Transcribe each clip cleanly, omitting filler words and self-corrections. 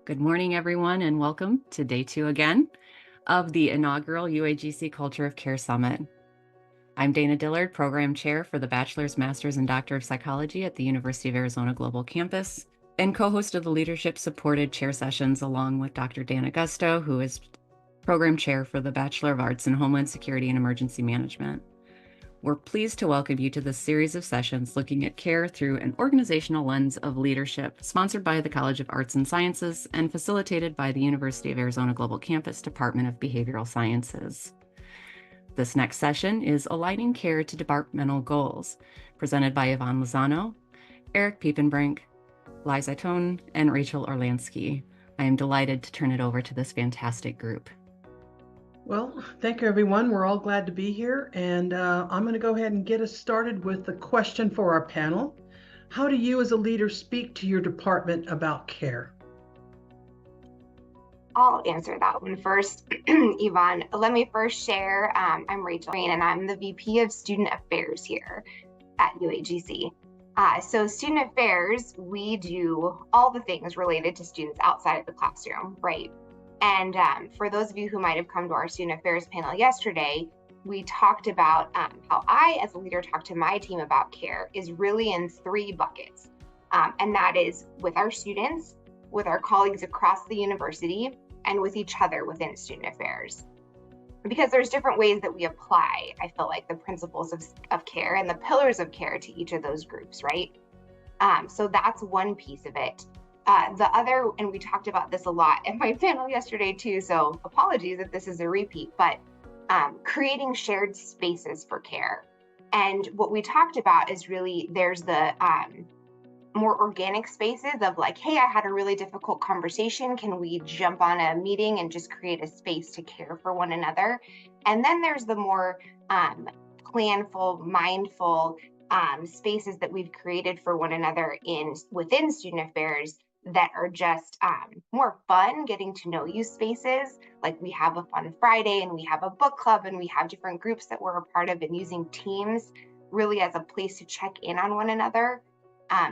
Good morning, everyone, and welcome to day 2 again of the inaugural UAGC Culture of Care Summit. I'm Dana Dillard, Program Chair for the Bachelor's, Master's, and Doctor of Psychology at the University of Arizona Global Campus, and co-host of the Leadership-Supported Chair Sessions along with Dr. Dan Augusto, who is Program Chair for the Bachelor of Arts in Homeland Security and Emergency Management. We're pleased to welcome you to this series of sessions looking at care through an organizational lens of leadership, sponsored by the College of Arts and Sciences and facilitated by the University of Arizona Global Campus Department of Behavioral Sciences. This next session is Aligning Care to Departmental Goals, presented by Yvonne Lozano, Eric Piepenbrink, Liza Tone, and Rachel Orlansky. I am delighted to turn it over to this fantastic group. Well, thank you, everyone. We're all glad to be here, and I'm going to go ahead and get us started with the question for our panel. How do you as a leader speak to your department about care? I'll answer that one first. Yvonne, let me first share. I'm Rachel, and I'm the VP of Student Affairs here at UAGC. So Student Affairs, we do all the things related to students outside of the classroom, right? And for those of you who might have come to our Student Affairs panel yesterday, we talked about how I, as a leader, talk to my team about care is really in 3 buckets. And that is with our students, with our colleagues across the university, and with each other within Student Affairs. Because there's different ways that we apply, I feel like, the principles of care and the pillars of care to each of those groups, right? So that's one piece of it. The other, and we talked about this a lot at my panel yesterday too, so apologies if this is a repeat, but creating shared spaces for care. And what we talked about is really, there's the more organic spaces of like, hey, I had a really difficult conversation. Can we jump on a meeting and just create a space to care for one another? And then there's the more planful, mindful spaces that we've created for one another within Student Affairs that are just more fun, getting to know you spaces. Like we have a fun Friday and we have a book club and we have different groups that we're a part of, and using teams really as a place to check in on one another.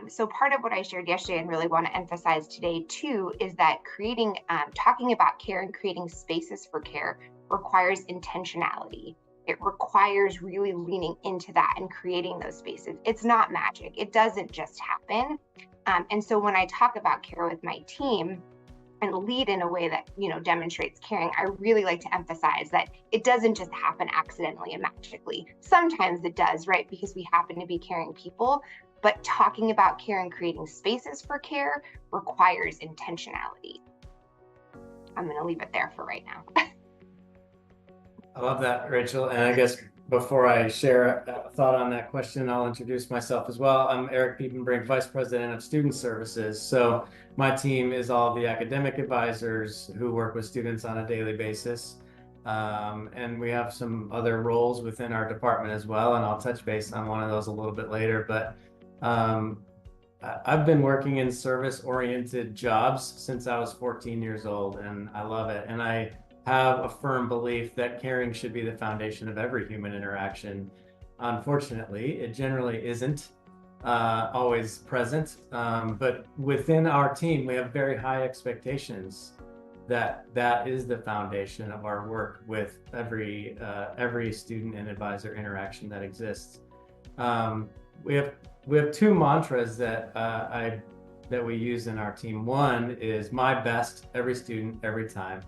So part of what I shared yesterday and really want to emphasize today too is that talking about care and creating spaces for care requires intentionality. It requires really leaning into that and creating those spaces. It's not magic. It doesn't just happen. And so when I talk about care with my team and lead in a way that, demonstrates caring, I really like to emphasize that it doesn't just happen accidentally and magically. Sometimes it does, right? Because we happen to be caring people. But talking about care and creating spaces for care requires intentionality. I'm going to leave it there for right now. I love that, Rachel. And I guess before I share a thought on that question, I'll introduce myself as well. I'm Eric Piepenbrink, Vice President of Student Services. So my team is all the academic advisors who work with students on a daily basis. And we have some other roles within our department as well. And I'll touch base on one of those a little bit later. But I've been working in service-oriented jobs since I was 14 years old, and I love it. And I have a firm belief that caring should be the foundation of every human interaction. Unfortunately, it generally isn't always present, but within our team, we have very high expectations that is the foundation of our work with every student and advisor interaction that exists. We have 2 mantras that we use in our team. One is my best, every student, every time.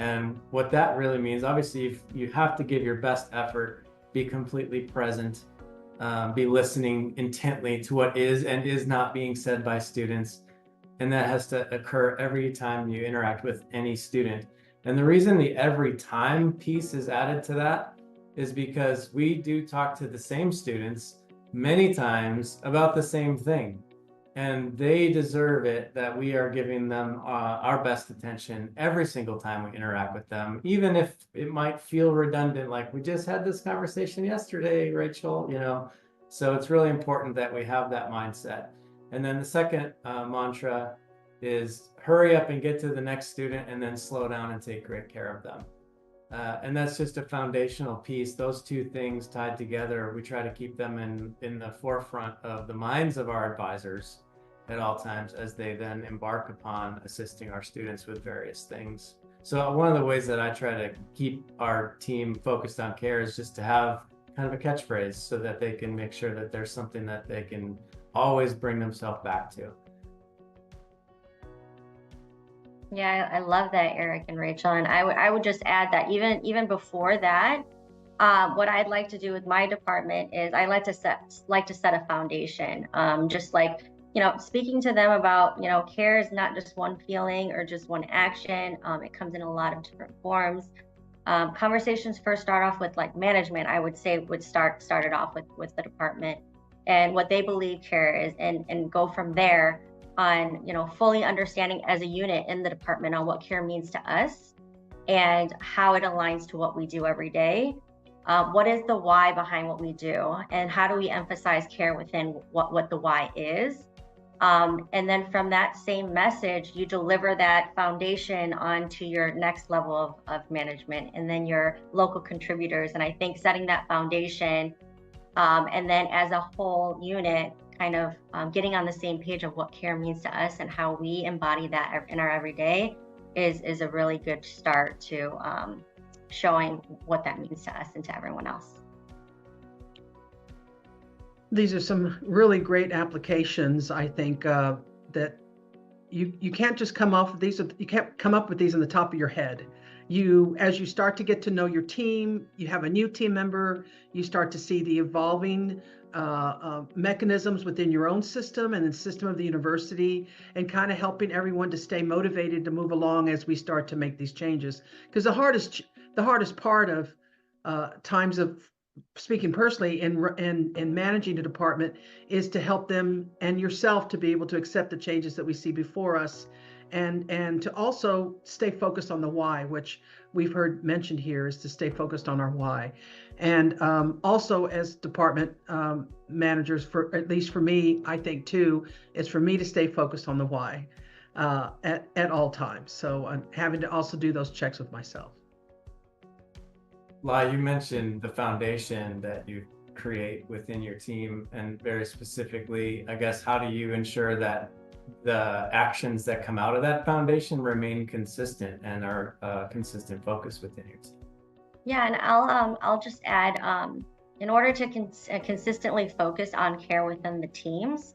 And what that really means, obviously, you have to give your best effort, be completely present, be listening intently to what is and is not being said by students. And that has to occur every time you interact with any student. And the reason the every time piece is added to that is because we do talk to the same students many times about the same thing, and they deserve it that we are giving them our best attention every single time we interact with them, even if it might feel redundant, like we just had this conversation yesterday, Rachel, so it's really important that we have that mindset. And then the second mantra is hurry up and get to the next student, and then slow down and take great care of them. And that's just a foundational piece. Those 2 things tied together, we try to keep them in the forefront of the minds of our advisors at all times as they then embark upon assisting our students with various things. So one of the ways that I try to keep our team focused on care is just to have kind of a catchphrase so that they can make sure that there's something that they can always bring themselves back to. Yeah, I love that, Eric and Rachel. And I would just add that even before that, what I'd like to do with my department is I like to set a foundation. Just like, speaking to them about, care is not just one feeling or just one action. It comes in a lot of different forms. Conversations first start off with like management, I would say would started off with the department and what they believe care is, and go from there on, fully understanding as a unit in the department on what care means to us and how it aligns to what we do every day. What is the why behind what we do, and how do we emphasize care within what the why is? And then from that same message, you deliver that foundation onto your next level of management and then your local contributors. And I think setting that foundation and then as a whole unit, kind of getting on the same page of what care means to us and how we embody that in our everyday is a really good start to showing what that means to us and to everyone else. These are some really great applications, I think, that you can't just come off of these. You can't come up with these on the top of your head. As you start to get to know your team, you have a new team member, you start to see the evolving mechanisms within your own system and the system of the university, and kind of helping everyone to stay motivated to move along as we start to make these changes. Because the hardest part of times of speaking personally in managing a department is to help them and yourself to be able to accept the changes that we see before us, and to also stay focused on the why, which we've heard mentioned here, is to stay focused on our why. And also as department managers, for at least for me, I think too, is for me to stay focused on the why at all times. So I'm having to also do those checks with myself. Lai, you mentioned the foundation that you create within your team, and very specifically, I guess, how do you ensure that the actions that come out of that foundation remain consistent and are consistent focus within your team? Yeah, and I'll just add, in order to consistently focus on care within the teams,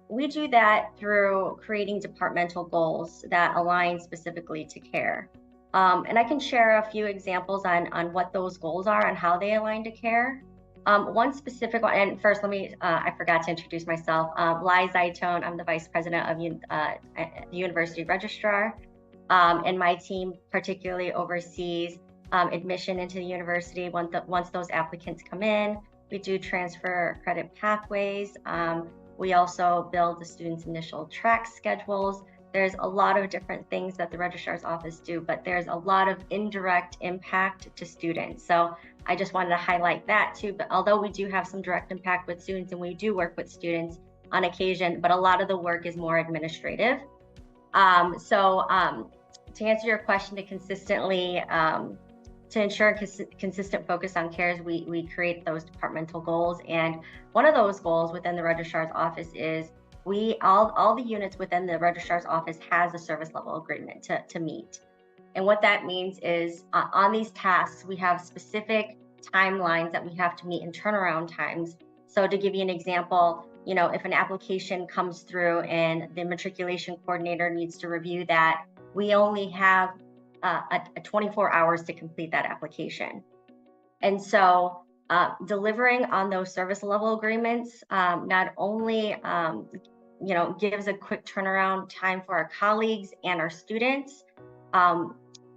we do that through creating departmental goals that align specifically to care. And I can share a few examples on what those goals are and how they align to care. One specific one, and first I forgot to introduce myself. Lai Zaitone, I'm the Vice President of the University Registrar. And my team particularly oversees admission into the university. Once those applicants come in, we do transfer credit pathways. We also build the students' initial track schedules. There's a lot of different things that the registrar's office do, but there's a lot of indirect impact to students. So I just wanted to highlight that too. But although we do have some direct impact with students, and we do work with students on occasion, but a lot of the work is more administrative. To answer your question, to consistently, to ensure consistent focus on cares, we create those departmental goals. And one of those goals within the registrar's office is all the units within the registrar's office has a service level agreement to meet. And what that means is on these tasks, we have specific timelines that we have to meet in turnaround times. So to give you an example, if an application comes through and the matriculation coordinator needs to review that, we only have 24 hours to complete that application. And so delivering on those service level agreements not only gives a quick turnaround time for our colleagues and our students,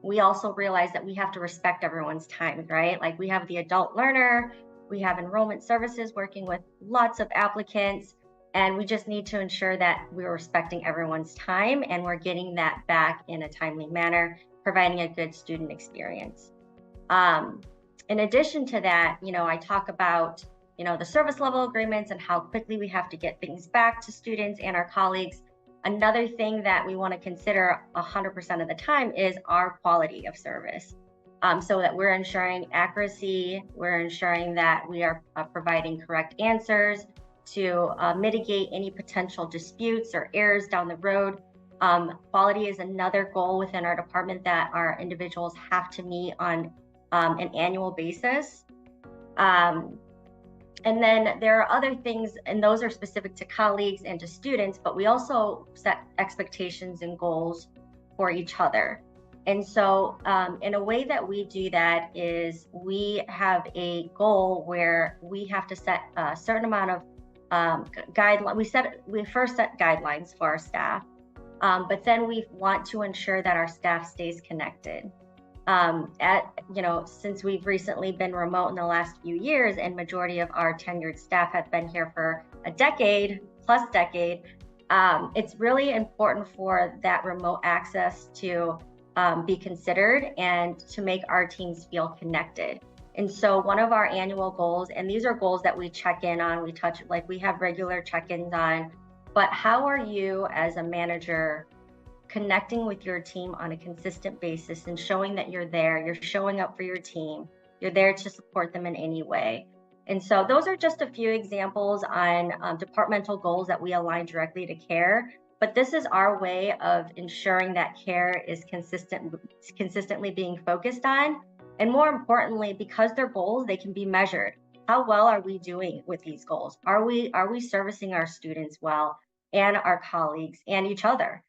we also realize that we have to respect everyone's time, right? Like we have the adult learner, we have enrollment services working with lots of applicants, and we just need to ensure that we're respecting everyone's time and we're getting that back in a timely manner, providing a good student experience. In addition to that, I talk about, the service level agreements and how quickly we have to get things back to students and our colleagues. Another thing that we want to consider 100% of the time is our quality of service. So that we're ensuring accuracy, we're ensuring that we are providing correct answers to mitigate any potential disputes or errors down the road. Quality is another goal within our department that our individuals have to meet on an annual basis. And then there are other things, and those are specific to colleagues and to students, but we also set expectations and goals for each other. And so in a way that we do that is we have a goal where we have to set a certain amount of guidelines. We first set guidelines for our staff, but then we want to ensure that our staff stays connected. Since we've recently been remote in the last few years and majority of our tenured staff have been here for a decade, it's really important for that remote access to be considered and to make our teams feel connected. And so one of our annual goals, and these are goals that we check in on, we have regular check-ins on, but how are you as a manager connecting with your team on a consistent basis and showing that you're there, you're showing up for your team, you're there to support them in any way. And so those are just a few examples on departmental goals that we align directly to care, but this is our way of ensuring that care is consistently being focused on. And more importantly, because they're goals, they can be measured. How well are we doing with these goals? Are we servicing our students well and our colleagues and each other?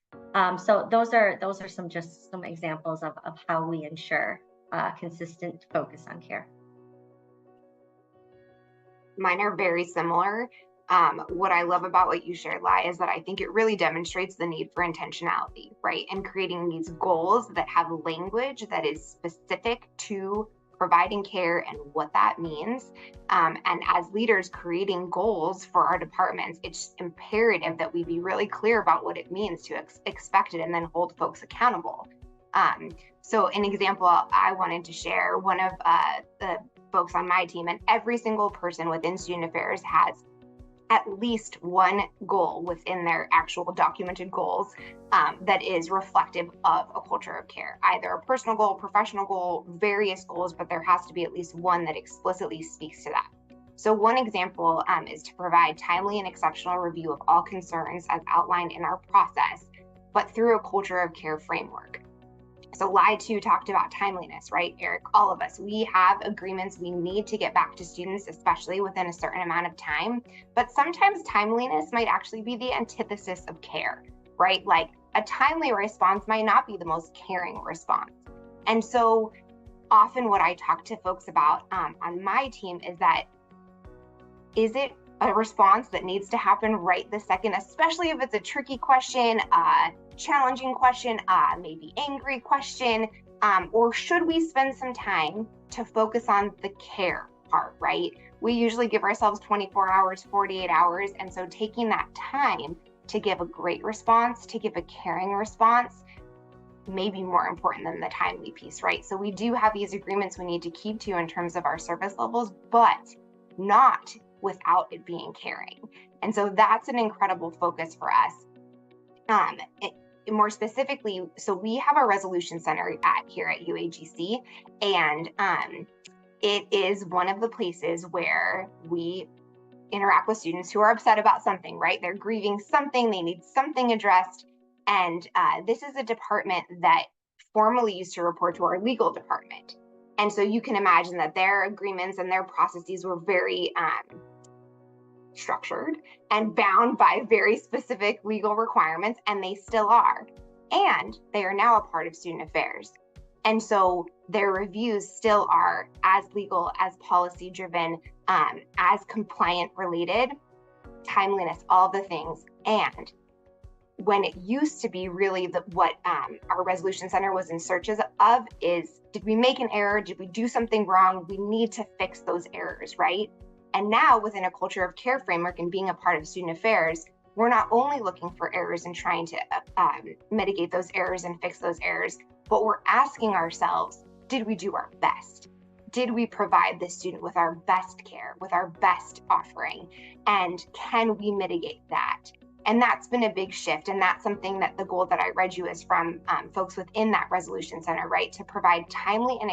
So those are some examples of how we ensure consistent focus on care. Mine are very similar. What I love about what you shared, Lai, is that I think it really demonstrates the need for intentionality, right? And creating these goals that have language that is specific to providing care and what that means. And as leaders creating goals for our departments, it's imperative that we be really clear about what it means to expect it and then hold folks accountable. So an example I wanted to share, one of the folks on my team, and every single person within student affairs has at least one goal within their actual documented goals that is reflective of a culture of care, either a personal goal, professional goal, various goals, but there has to be at least one that explicitly speaks to that. So one example is to provide timely and exceptional review of all concerns as outlined in our process, but through a culture of care framework. So Lai too talked about timeliness, right, Eric? All of us, we have agreements we need to get back to students, especially within a certain amount of time. But sometimes timeliness might actually be the antithesis of care, right? Like a timely response might not be the most caring response. And so often what I talk to folks about on my team is that, is it a response that needs to happen right this second, especially if it's a tricky question, challenging question, maybe angry question, or should we spend some time to focus on the care part, right? We usually give ourselves 24 hours, 48 hours. And so taking that time to give a great response, to give a caring response, may be more important than the timely piece, right? So we do have these agreements we need to keep to in terms of our service levels, but not without it being caring. And so that's an incredible focus for us. More specifically, so we have a resolution center here at UAGC, and it is one of the places where we interact with students who are upset about something, right? They're grieving something, they need something addressed. And this is a department that formerly used to report to our legal department. And so you can imagine that their agreements and their processes were very structured and bound by very specific legal requirements, and they still are. And they are now a part of student affairs. And so their reviews still are as legal, as policy driven, as compliant related, timeliness, all the things. And when it used to be really what our resolution center was in search of is, did we make an error? Did we do something wrong? We need to fix those errors, right? And now within a culture of care framework and being a part of student affairs, we're not only looking for errors and trying to mitigate those errors and fix those errors, but we're asking ourselves, did we do our best? Did we provide the student with our best care, with our best offering? And can we mitigate that? And that's been a big shift. And that's something that the goal that I read you is from folks within that resolution center, right? To provide timely and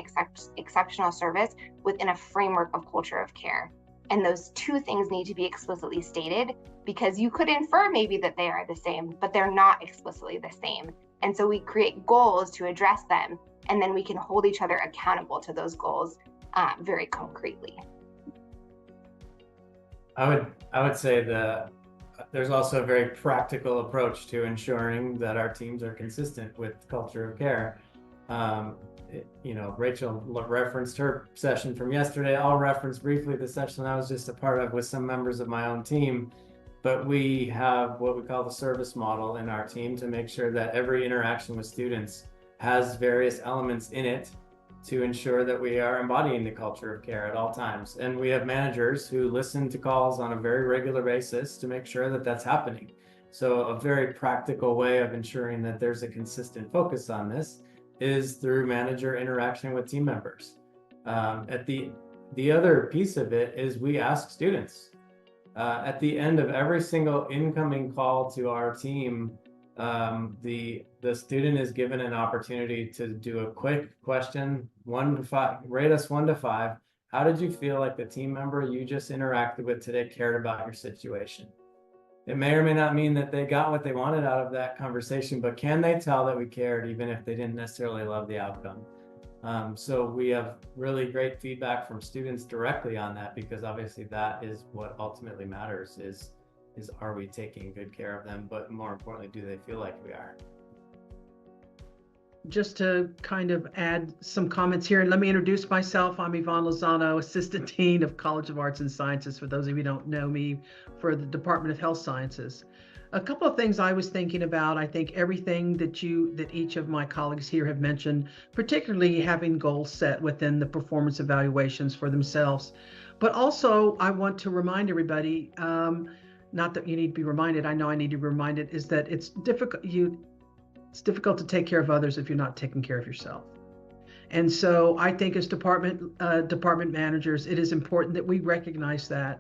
exceptional service within a framework of culture of care. And those two things need to be explicitly stated, because you could infer maybe that they are the same, but they're not explicitly the same. And so we create goals to address them, and then we can hold each other accountable to those goals very concretely. I would say that there's also a very practical approach to ensuring that our teams are consistent with culture of care. Rachel referenced her session from yesterday. I'll reference briefly the session I was just a part of with some members of my own team. But we have what we call the service model in our team to make sure that every interaction with students has various elements in it to ensure that we are embodying the culture of care at all times. And we have managers who listen to calls on a very regular basis to make sure that that's happening. So a very practical way of ensuring that there's a consistent focus on this is through manager interaction with team members. The other piece of it is we ask students at the end of every single incoming call to our team, the student is given an opportunity to do a quick question, 1 to 5, rate us 1 to 5. How did you feel like the team member you just interacted with today cared about your situation? It may or may not mean that they got what they wanted out of that conversation, but can they tell that we cared even if they didn't necessarily love the outcome? So we have really great feedback from students directly on that, because obviously that is what ultimately matters is are we taking good care of them, but more importantly, do they feel like we are? Just to kind of add some comments here, and let me introduce myself. I'm Yvonne Lozano, Assistant Dean of College of Arts and Sciences, for those of you who don't know me, for the Department of Health Sciences. A couple of things I was thinking about. I think everything that each of my colleagues here have mentioned, particularly having goals set within the performance evaluations for themselves. But also, I want to remind everybody, not that you need to be reminded, I know I need to be reminded, is that it's difficult to take care of others if you're not taking care of yourself. And so I think as department managers, it is important that we recognize that.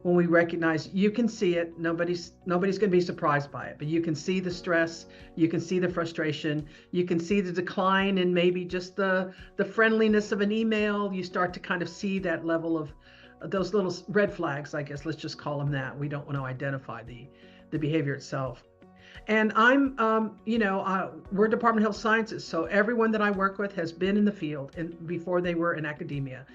When we recognize, you can see it, nobody's going to be surprised by it, but you can see the stress, you can see the frustration, you can see the decline in maybe just the friendliness of an email. You start to kind of see that level of those little red flags, I guess, let's just call them that. We don't want to identify the behavior itself. And we're Department of Health Sciences, so everyone that I work with has been in the field before they were in academia.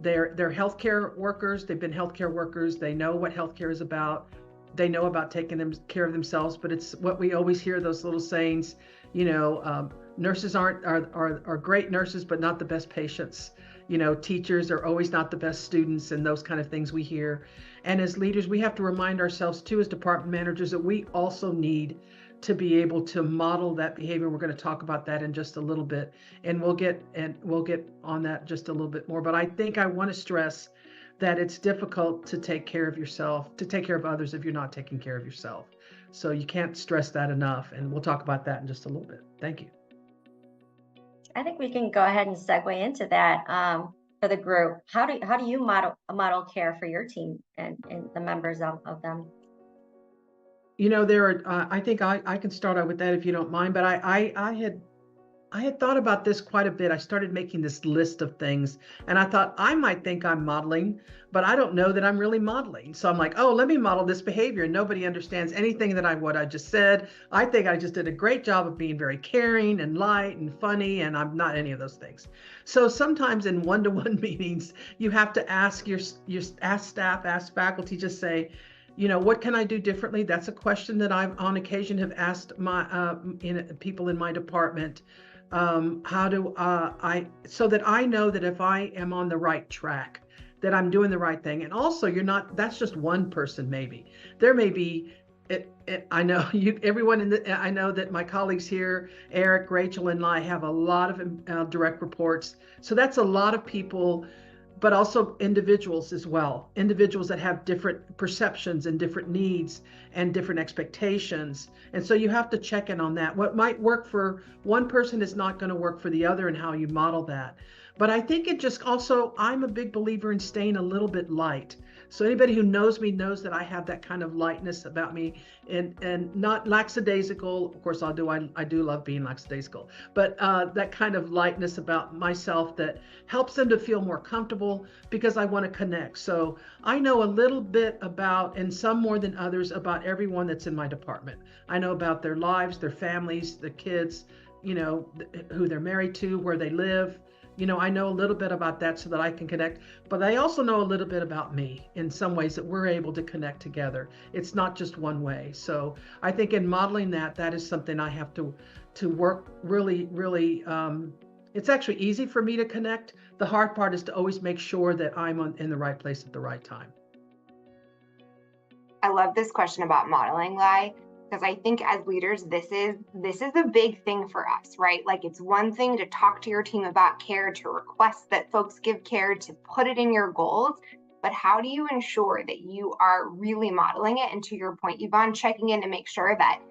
They're healthcare workers. They've been healthcare workers. They know what healthcare is about. They know about taking care of themselves. But it's what we always hear, those little sayings. Nurses are great nurses, but not the best patients. Teachers are always not the best students, and those kind of things we hear. And as leaders, we have to remind ourselves too, as department managers, that we also need to be able to model that behavior. We're going to talk about that in just a little bit, and we'll get on that just a little bit more. But I think I want to stress that it's difficult to take care of yourself, to take care of others if you're not taking care of yourself. So you can't stress that enough, and we'll talk about that in just a little bit. Thank you. I think we can go ahead and segue into that for the group. How do you model care for your team and the members of them? There are, I think I can start out with that if you don't mind, but I had thought about this quite a bit. I started making this list of things, and I thought I might think I'm modeling, but I don't know that I'm really modeling. So I'm like, oh, let me model this behavior. And nobody understands anything what I just said. I think I just did a great job of being very caring and light and funny, and I'm not any of those things. So sometimes in one-to-one meetings, you have to ask ask staff, ask faculty, just say, what can I do differently? That's a question that I've on occasion have asked my people in my department. How do so that I know that if I am on the right track, that I'm doing the right thing. And also, that's just one person. Maybe there may be. I know everyone I know that my colleagues here, Eric, Rachel, and I have a lot of direct reports. So that's a lot of people, but also individuals as well. Individuals that have different perceptions and different needs and different expectations. And so you have to check in on that. What might work for one person is not going to work for the other, and how you model that. But I think it just also, I'm a big believer in staying a little bit light. So anybody who knows me knows that I have that kind of lightness about me, and not lackadaisical. Of course, I do love being lackadaisical, but that kind of lightness about myself that helps them to feel more comfortable because I want to connect. So I know a little bit about, and some more than others, about everyone that's in my department. I know about their lives, their families, the kids, who they're married to, where they live. I know a little bit about that so that I can connect, but I also know a little bit about me in some ways that we're able to connect together. It's not just one way. So I think in modeling that, that is something I have to work really, really. It's actually easy for me to connect. The hard part is to always make sure that I'm in the right place at the right time. I love this question about modeling, Lai, because I think as leaders, this is a big thing for us, right? Like, it's one thing to talk to your team about care, to request that folks give care, to put it in your goals, but how do you ensure that you are really modeling it? And to your point, Yvonne, checking in to make sure that,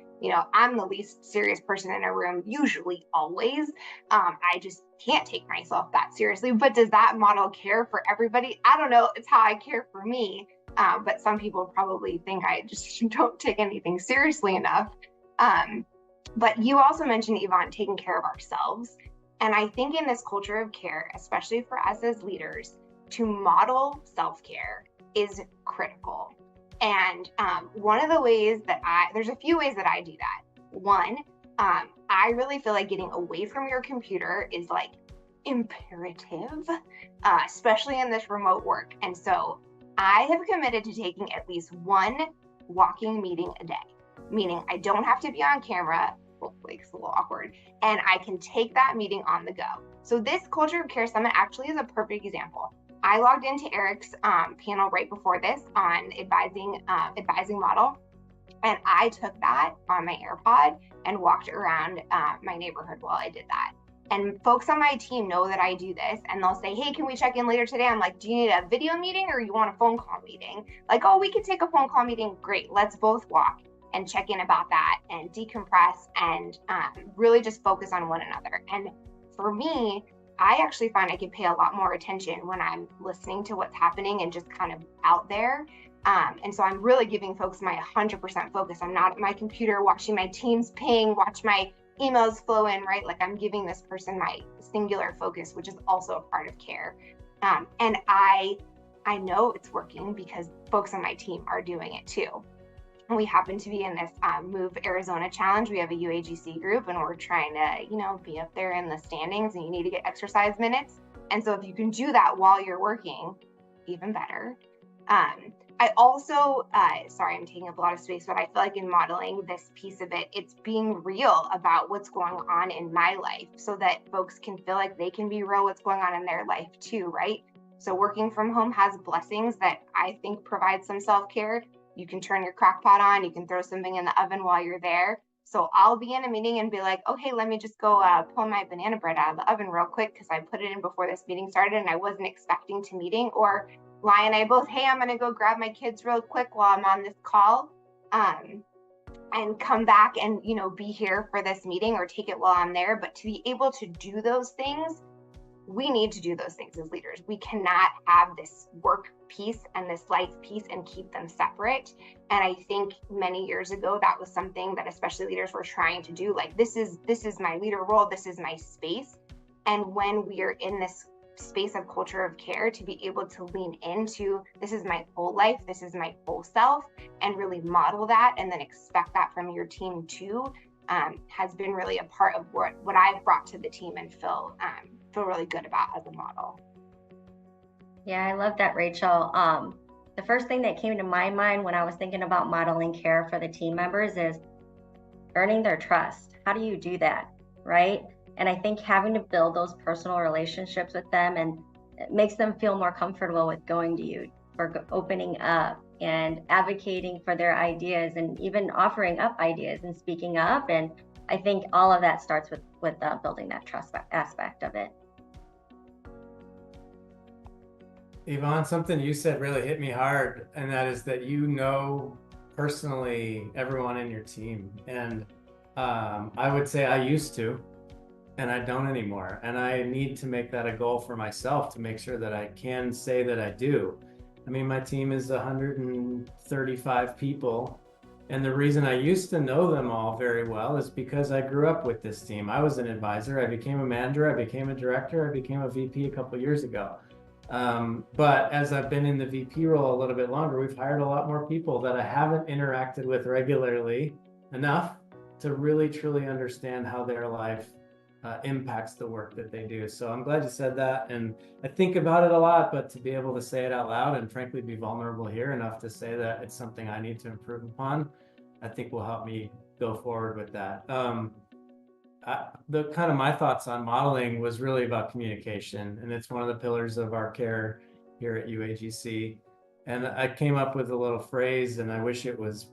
I'm the least serious person in a room, usually, always. I just can't take myself that seriously. But does that model care for everybody? I don't know. It's how I care for me. But some people probably think I just don't take anything seriously enough. But you also mentioned, Yvonne, taking care of ourselves. And I think in this culture of care, especially for us as leaders, to model self-care is critical. And one of the ways that there's a few ways that I do that. One, I really feel like getting away from your computer is like imperative, especially in this remote work. And so I have committed to taking at least one walking meeting a day, meaning I don't have to be on camera. Hopefully it's a little awkward, and I can take that meeting on the go. So this Culture of Care Summit actually is a perfect example. I logged into Eric's panel right before this on advising model, and I took that on my AirPod and walked around my neighborhood while I did that. And folks on my team know that I do this, and they'll say, hey, can we check in later today? I'm like, do you need a video meeting or you want a phone call meeting? Like, oh, we could take a phone call meeting. Great, let's both walk and check in about that and decompress and really just focus on one another. And for me, I actually find I can pay a lot more attention when I'm listening to what's happening and just kind of out there. And so I'm really giving folks my 100% focus. I'm not at my computer watching my teams ping, watch my emails flow in, right? Like, I'm giving this person my singular focus, which is also a part of care. And I know it's working because folks on my team are doing it too. And we happen to be in this Move Arizona Challenge. We have a UAGC group, and we're trying to, be up there in the standings, and you need to get exercise minutes. And so if you can do that while you're working, even better. I also, sorry, I'm taking up a lot of space, but I feel like in modeling this piece of it, it's being real about what's going on in my life so that folks can feel like they can be real what's going on in their life too, right? So working from home has blessings that I think provide some self-care. You can turn your crock pot on, you can throw something in the oven while you're there. So I'll be in a meeting and be like, oh, hey, let me just go pull my banana bread out of the oven real quick because I put it in before this meeting started and I wasn't expecting to meeting. Or Lai and I both, hey, I'm going to go grab my kids real quick while I'm on this call and come back and, be here for this meeting or take it while I'm there. But to be able to do those things, we need to do those things as leaders. We cannot have this work piece and this life piece and keep them separate. And I think many years ago, that was something that especially leaders were trying to do. Like, this is my leader role. This is my space. And when we are in this space of culture of care, to be able to lean into, this is my whole life, this is my whole self, and really model that and then expect that from your team too, has been really a part of what I've brought to the team and feel really good about as a model. Yeah, I love that, Rachel. The first thing that came to my mind when I was thinking about modeling care for the team members is earning their trust. How do you do that, right? And I think having to build those personal relationships with them, and it makes them feel more comfortable with going to you, for opening up and advocating for their ideas and even offering up ideas and speaking up. And I think all of that starts with building that trust aspect of it. Yvonne, something you said really hit me hard, and that is that personally everyone in your team. And I would say I used to. and I don't anymore. And I need to make that a goal for myself to make sure that I can say that I do. I mean, my team is 135 people. And the reason I used to know them all very well is because I grew up with this team. I was an advisor, I became a manager, I became a director, I became a VP a couple of years ago. But as I've been in the VP role a little bit longer, we've hired a lot more people that I haven't interacted with regularly enough to really truly understand how their life impacts the work that they do. So I'm glad you said that. And I think about it a lot, but to be able to say it out loud and frankly be vulnerable here enough to say that it's something I need to improve upon, I think will help me go forward with that. The kind of my thoughts on modeling was really about communication, and it's one of the pillars of our care here at UAGC. And I came up with a little phrase, and I wish it was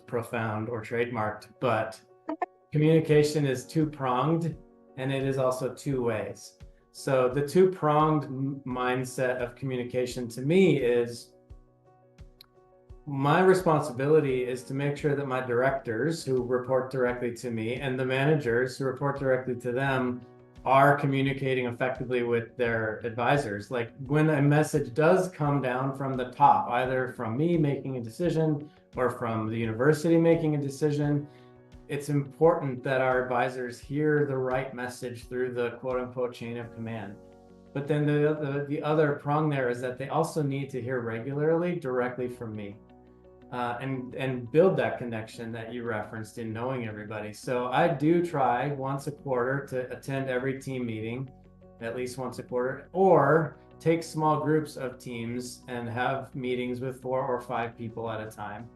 profound or trademarked, but communication is two-pronged, and it is also two ways. So the two-pronged mindset of communication to me is my responsibility is to make sure that my directors who report directly to me and the managers who report directly to them are communicating effectively with their advisors. Like when a message does come down from the top, either from me making a decision or from the university making a decision, it's important that our advisors hear the right message through the quote unquote chain of command. But then the other prong there is that they also need to hear regularly directly from me. And build that connection that you referenced in knowing everybody. So I do try once a quarter to attend every team meeting, at least once a quarter, or take small groups of teams and have meetings with 4 or 5 people at a time.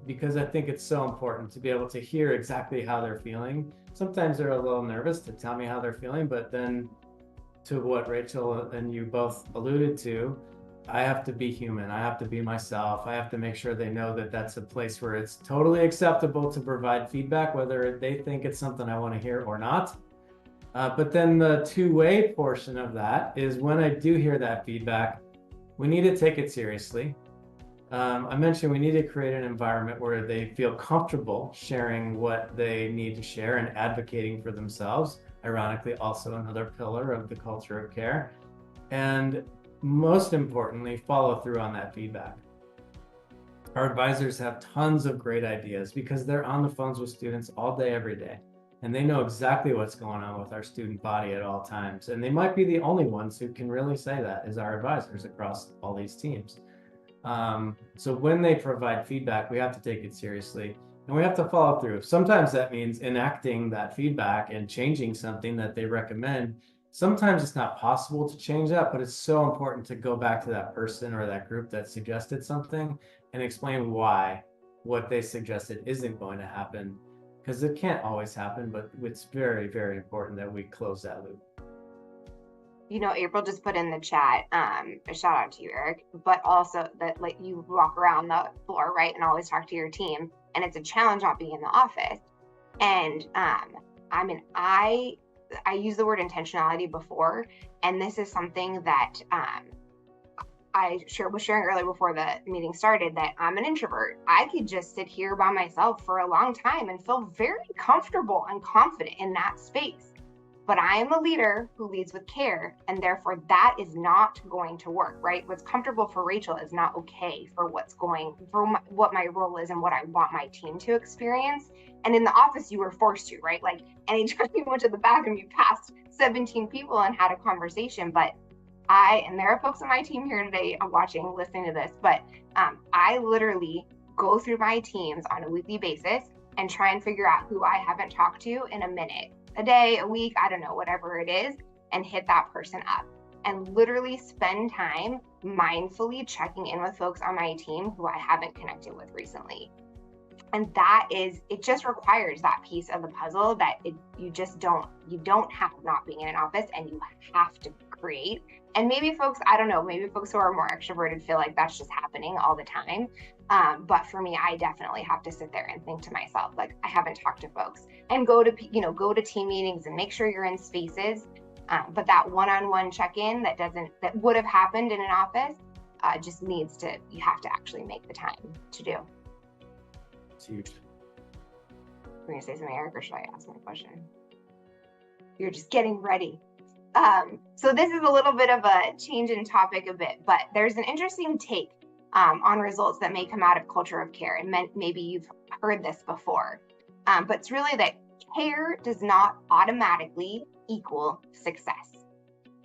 Because I think it's so important to be able to hear exactly how they're feeling. Sometimes they're a little nervous to tell me how they're feeling, but then to what Rachel and you both alluded to, I have to be human. I have to be myself. I have to make sure they know that that's a place where it's totally acceptable to provide feedback, whether they think it's something I want to hear or not. But then the two-way portion of that is when I do hear that feedback, we need to take it seriously. I mentioned we need to create an environment where they feel comfortable sharing what they need to share and advocating for themselves. Ironically, also another pillar of the culture of care. And most importantly, follow through on that feedback. Our advisors have tons of great ideas because they're on the phones with students all day, every day. And they know exactly what's going on with our student body at all times. And they might be the only ones who can really say that is our advisors across all these teams. So when they provide feedback, we have to take it seriously and we have to follow through. Sometimes that means enacting that feedback and changing something that they recommend. Sometimes it's not possible to change that, but it's so important to go back to that person or that group that suggested something and explain why what they suggested isn't going to happen, because it can't always happen, but it's very, very important that we close that loop. You know, April just put in the chat, a shout out to you, Eric, but also that like you walk around the floor, right, and always talk to your team, and it's a challenge not being in the office. And I mean, I used the word intentionality before, and this is something that I was sharing earlier before the meeting started, that I'm an introvert. I could just sit here by myself for a long time and feel very comfortable and confident in that space. But I am a leader who leads with care, and therefore that is not going to work, right? What's comfortable for Rachel is not okay for what my role is and what I want my team to experience. And in the office, you were forced to, right? Like anytime you went to the bathroom, you passed 17 people and had a conversation. But and there are folks on my team here today watching, listening to this, but I literally go through my teams on a weekly basis and try and figure out who I haven't talked to in a minute, a day, a week, I don't know, whatever it is, and hit that person up and literally spend time mindfully checking in with folks on my team who I haven't connected with recently. And it just requires that piece of the puzzle that you don't have not being in an office, and you have to create. And maybe folks, I don't know, maybe folks who are more extroverted feel like that's just happening all the time. But for me, I definitely have to sit there and think to myself, like, I haven't talked to folks, and go to team meetings and make sure you're in spaces. But that one-on-one check-in that would have happened in an office just you have to actually make the time to do. It's huge. We're gonna say something, Eric, or should I ask my question? You're just getting ready. So this is a little bit of a change in topic a bit, but there's an interesting take on results that may come out of culture of care, and maybe you've heard this before, but it's really that care does not automatically equal success.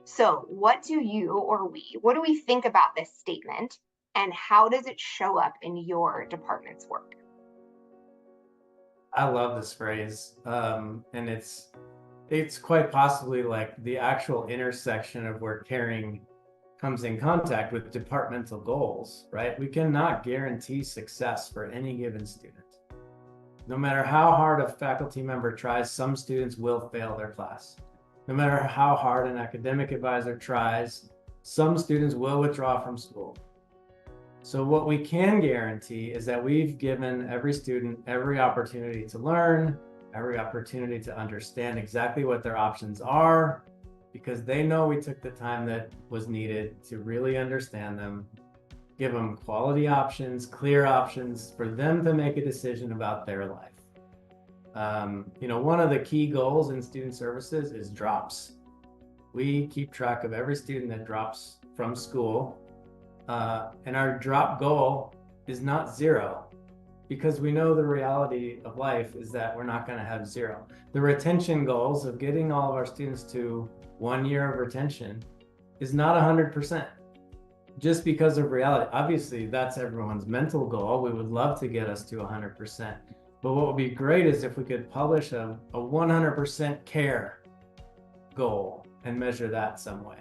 So what do we think about this statement, and how does it show up in your department's work? I love this phrase, and it's quite possibly like the actual intersection of where caring comes in contact with departmental goals, right? We cannot guarantee success for any given student. No matter how hard a faculty member tries, some students will fail their class. No matter how hard an academic advisor tries, some students will withdraw from school. So what we can guarantee is that we've given every student every opportunity to learn, every opportunity to understand exactly what their options are, because they know we took the time that was needed to really understand them, give them quality options, clear options for them to make a decision about their life. One of the key goals in student services is drops. We keep track of every student that drops from school, and our drop goal is not 0, because we know the reality of life is that we're not going to have 0. The retention goals of getting all of our students to 1 year of retention is not 100%, just because of reality. Obviously, that's everyone's mental goal. We would love to get us to 100%. But what would be great is if we could publish a 100% care goal and measure that some way.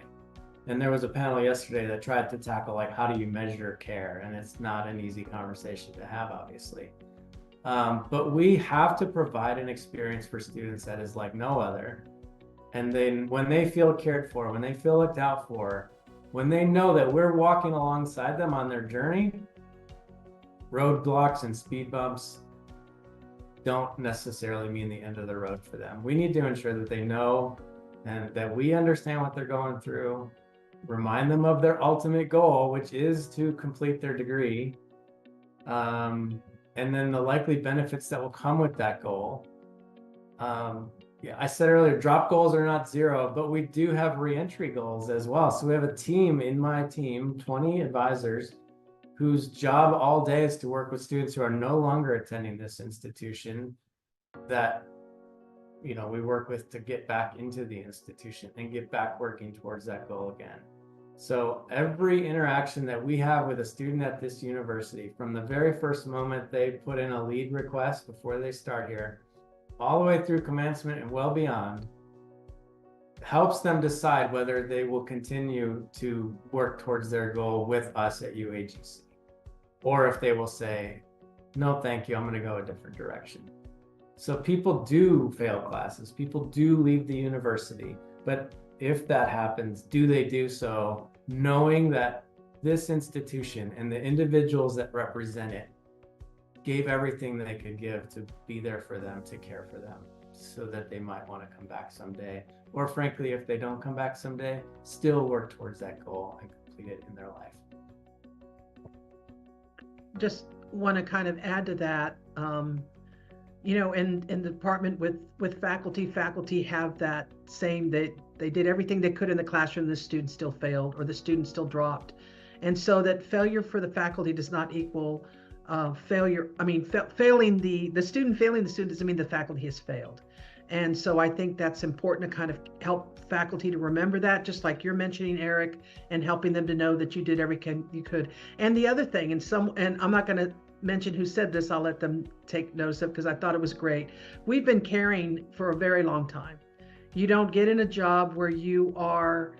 And there was a panel yesterday that tried to tackle, like, how do you measure care? And it's not an easy conversation to have, obviously. But we have to provide an experience for students that is like no other. And then when they feel cared for, when they feel looked out for, when they know that we're walking alongside them on their journey, roadblocks and speed bumps don't necessarily mean the end of the road for them. We need to ensure that they know and that we understand what they're going through, remind them of their ultimate goal, which is to complete their degree, and then the likely benefits that will come with that goal. I said earlier, drop goals are not 0, but we do have reentry goals as well. So we have a team in my team, 20 advisors, whose job all day is to work with students who are no longer attending this institution, that we work with to get back into the institution and get back working towards that goal again. So every interaction that we have with a student at this university, from the very first moment they put in a lead request before they start here, all the way through commencement and well beyond, helps them decide whether they will continue to work towards their goal with us at UAGC, or if they will say, no, thank you, I'm going to go a different direction. So people do fail classes, people do leave the university, but if that happens, do they do so knowing that this institution and the individuals that represent it gave everything they could give to be there for them, to care for them, so that they might want to come back someday, or frankly, if they don't come back someday, still work towards that goal and complete it in their life. Just want to kind of add to that, in the department with faculty have that same, they did everything they could in the classroom, the student still failed or the student still dropped. And so that failure for the faculty does not equal failure. I mean, failing the student doesn't mean the faculty has failed. And so I think that's important to kind of help faculty to remember that, just like you're mentioning, Eric, and helping them to know that you did everything you could. And the other thing, and I'm not going to mention who said this, I'll let them take notice of, because I thought it was great. We've been caring for a very long time. You don't get in a job where you are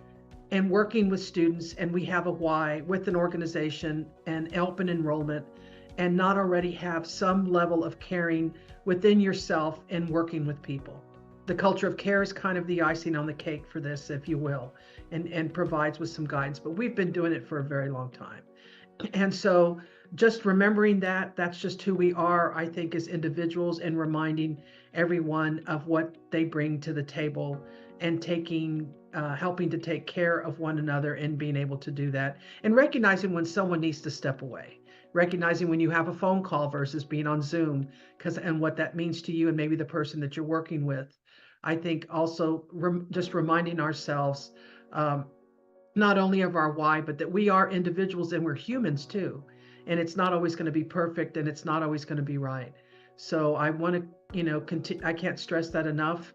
and working with students, and we have a why with an organization and open enrollment, and not already have some level of caring within yourself and working with people. The culture of care is kind of the icing on the cake for this, if you will, and provides with some guidance, but we've been doing it for a very long time. And so just remembering that, that's just who we are, I think, as individuals, and reminding everyone of what they bring to the table, and helping to take care of one another and being able to do that, and recognizing when someone needs to step away. recognizing when you have a phone call versus being on Zoom, and what that means to you and maybe the person that you're working with. I think also just reminding ourselves not only of our why, but that we are individuals and we're humans too. And it's not always going to be perfect and it's not always going to be right. So I want to, I can't stress that enough.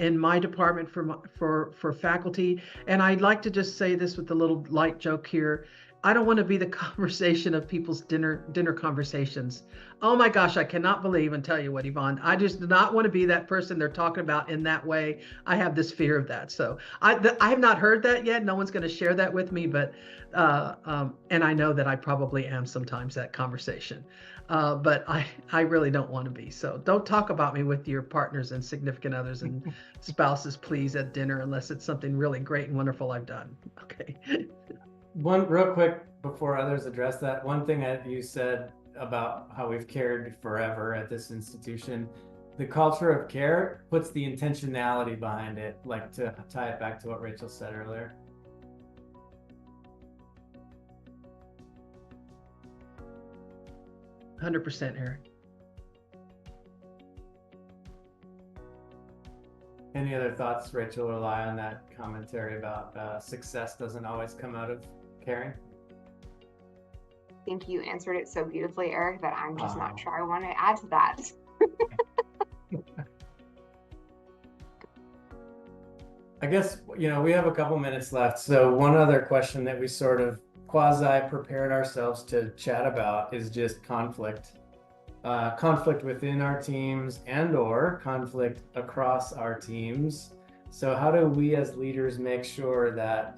In my department for faculty, and I'd like to just say this with a little light joke here. I don't want to be the conversation of people's dinner conversations. Oh my gosh, I cannot believe and tell you what, Yvonne. I just do not want to be that person they're talking about in that way. I have this fear of that. So I have not heard that yet. No one's going to share that with me, but and I know that I probably am sometimes that conversation. But I really don't want to be. So don't talk about me with your partners and significant others and spouses, please, at dinner, unless it's something really great and wonderful I've done. Okay. One real quick before others address that, one thing that you said about how we've cared forever at this institution, the culture of care puts the intentionality behind it, like to tie it back to what Rachel said earlier. %, Eric. Any other thoughts, Rachel, rely on that commentary about success doesn't always come out of caring? I think you answered it so beautifully, Eric, that I'm just not sure I want to add to that. I guess, we have a couple minutes left. So one other question that we sort of quasi-prepared ourselves to chat about is just conflict. Conflict within our teams and/or conflict across our teams. So how do we as leaders make sure that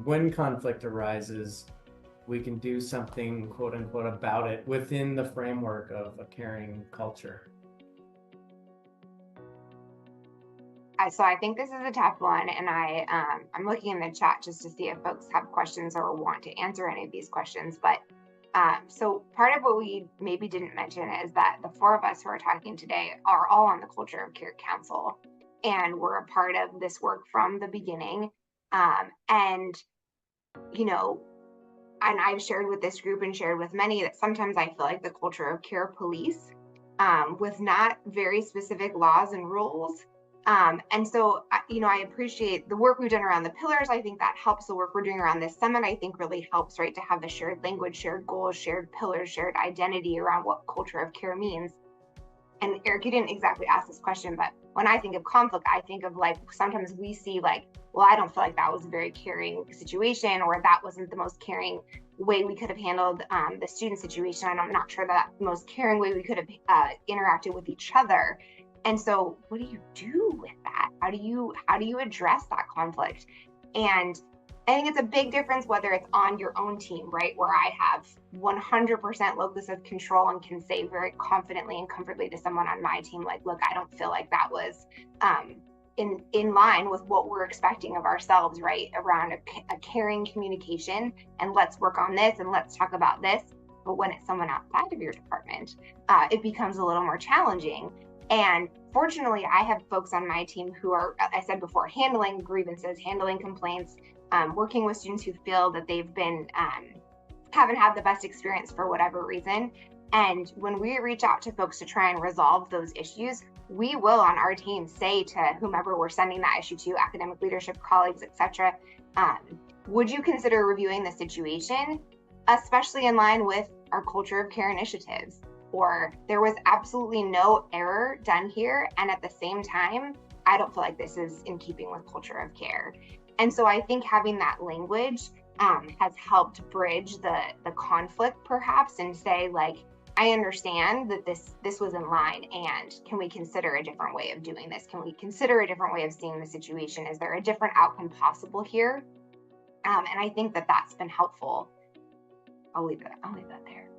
when conflict arises, we can do something, quote unquote, about it within the framework of a caring culture? So I think this is a tough one, and I'm looking in the chat just to see if folks have questions or want to answer any of these questions. But so part of what we maybe didn't mention is that the four of us who are talking today are all on the Culture of Care Council, and we're a part of this work from the beginning. And I've shared with this group and shared with many that sometimes I feel like the culture of care police with not very specific laws and rules. And so, I appreciate the work we've done around the pillars. I think that helps. The work we're doing around this summit, I think, really helps, right? To have the shared language, shared goals, shared pillars, shared identity around what culture of care means. And Eric, you didn't exactly ask this question, but when I think of conflict, I think of sometimes we see well, I don't feel like that was a very caring situation, or that wasn't the most caring way we could have handled the student situation. And I'm not sure that the most caring way we could have interacted with each other. And so what do you do with that? How do you address that conflict? And I think it's a big difference whether it's on your own team, right? Where I have 100% locus of control and can say very confidently and comfortably to someone on my team, look, I don't feel like that was in line with what we're expecting of ourselves, right? Around a caring communication, and let's work on this and let's talk about this. But when it's someone outside of your department, it becomes a little more challenging. And fortunately, I have folks on my team who are, as I said before, handling grievances, handling complaints, working with students who feel that they've been, haven't had the best experience for whatever reason. And when we reach out to folks to try and resolve those issues, we will on our team say to whomever we're sending that issue to, academic leadership, colleagues, etc., would you consider reviewing the situation, especially in line with our culture of care initiatives? Or there was absolutely no error done here, and at the same time, I don't feel like this is in keeping with culture of care. And so I think having that language has helped bridge the conflict, perhaps, and say, I understand that this was in line, and can we consider a different way of doing this? Can we consider a different way of seeing the situation? Is there a different outcome possible here? And I think that that's been helpful. I'll leave that there.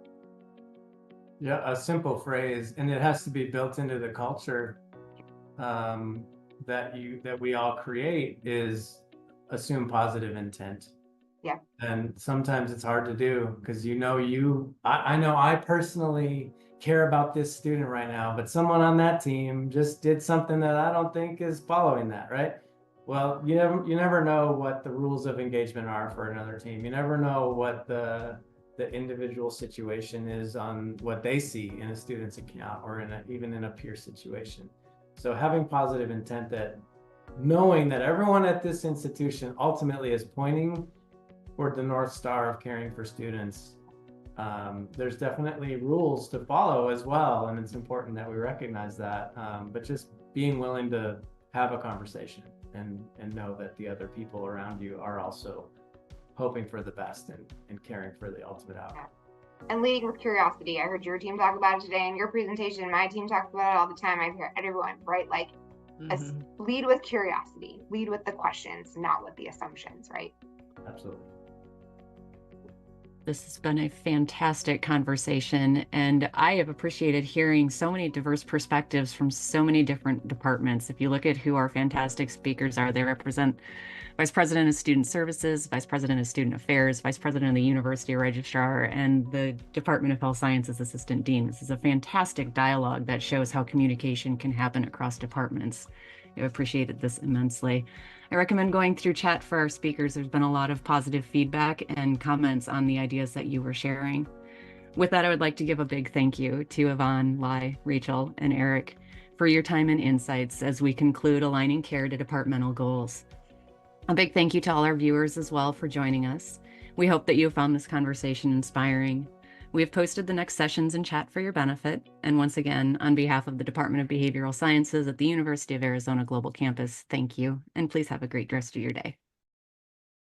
Yeah, a simple phrase, and it has to be built into the culture that we all create, is assume positive intent. Yeah. And sometimes it's hard to do because I know I personally care about this student right now, but someone on that team just did something that I don't think is following that, right? Well, you never know what the rules of engagement are for another team. You never know what the the individual situation is on what they see in a student's account or even in a peer situation. So having positive intent, that knowing that everyone at this institution ultimately is pointing toward the North Star of caring for students. There's definitely rules to follow as well, and it's important that we recognize that, but just being willing to have a conversation and know that the other people around you are also hoping for the best and caring for the ultimate outcome. And leading with curiosity. I heard your team talk about it today in your presentation. My team talks about it all the time. I hear everyone, right? Like, lead with curiosity, lead with the questions, not with the assumptions, right? Absolutely. This has been a fantastic conversation, and I have appreciated hearing so many diverse perspectives from so many different departments. If you look at who our fantastic speakers are, they represent Vice President of Student Services, Vice President of Student Affairs, Vice President of the University Registrar, and the Department of Health Sciences Assistant Dean. This is a fantastic dialogue that shows how communication can happen across departments. I've appreciated this immensely. I recommend going through chat for our speakers. There's been a lot of positive feedback and comments on the ideas that you were sharing. With that, I would like to give a big thank you to Yvonne, Lai, Rachel, and Eric for your time and insights as we conclude aligning care to departmental goals. A big thank you to all our viewers as well for joining us. We hope that you found this conversation inspiring. We have posted the next sessions in chat for your benefit. And once again, on behalf of the Department of Behavioral Sciences at the University of Arizona Global Campus, thank you, and please have a great rest of your day.